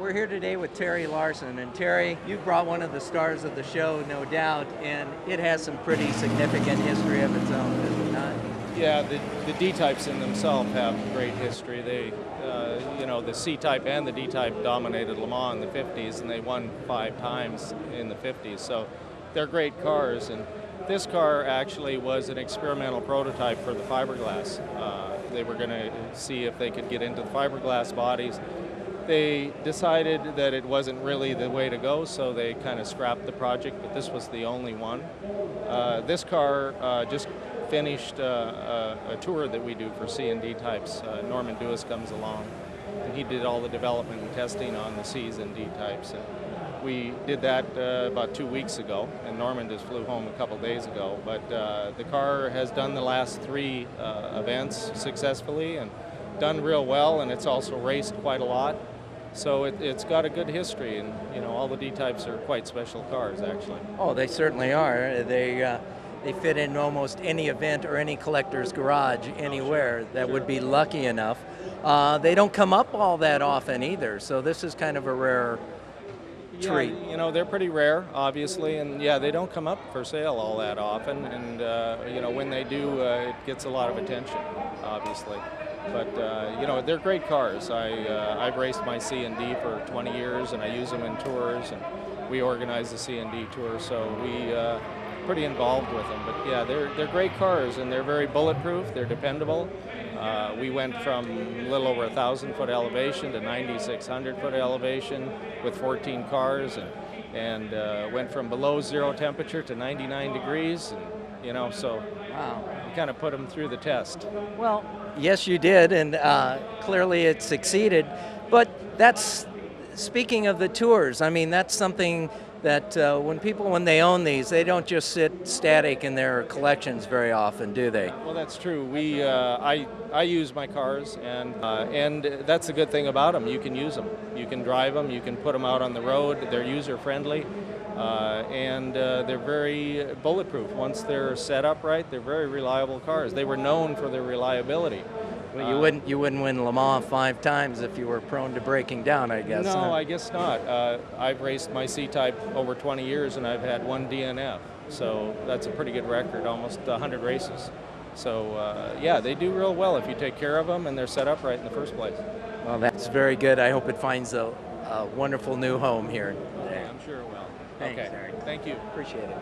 We're here today with Terry Larson, and Terry, you brought one of the stars of the show, no doubt, and it has some pretty significant history of its own, does it not? Yeah, the D-types in themselves have great history. They, the C-type and the D-type dominated Le Mans in the 50s, and they won 5 times in the 50s. So they're great cars, and this car actually was an experimental prototype for the fiberglass. They were going to see if they could get into the fiberglass bodies. They decided that it wasn't really the way to go, so they kind of scrapped the project, but this was the only one. This car just finished a tour that we do for C&D types. Norman Dewis comes along, and he did all the development and testing on the C's and D types. And we did that about 2 weeks ago, and Norman just flew home a couple days ago. But the car has done the last 3 events successfully and done real well, and it's also raced quite a lot. So it's got a good history, and all the D-types are quite special cars, actually. Oh, they certainly are. They fit in almost any event or any collector's garage anywhere that would be lucky enough. They don't come up all that often either, so this is kind of a rare treat. Yeah, they're pretty rare, obviously, and yeah, they don't come up for sale all that often, and when they do, it gets a lot of attention, obviously. But they're great cars. I've raced my C&D for 20 years, and I use them in tours, and we organize the C&D tour, so we pretty involved with them. But yeah, they're great cars, and they're very bulletproof. They're dependable. We went from a little over 1,000-foot elevation to 9,600-foot elevation with 14 cars, and went from below 0 temperature to 99 degrees, and so wow. We kind of put them through the test. Well, yes, you did, and clearly it succeeded. But that's, speaking of the tours, I mean, that's something that when they own these, they don't just sit static in their collections very often, do they? Well, that's true. I use my cars, and that's the good thing about them. You can use them. You can drive them. You can put them out on the road. They're user-friendly. And they're very bulletproof. Once they're set up right, they're very reliable cars. They were known for their reliability. Well, you wouldn't win Le Mans 5 times if you were prone to breaking down, I guess. No, huh? I guess not. I've raced my C-type over 20 years, and I've had 1 DNF. So that's a pretty good record, almost 100 races. So yeah, they do real well if you take care of them and they're set up right in the first place. Well, that's very good. I hope it finds a wonderful new home here. Yeah, I'm sure it will. Thanks, okay. Eric. Thank you. Appreciate it.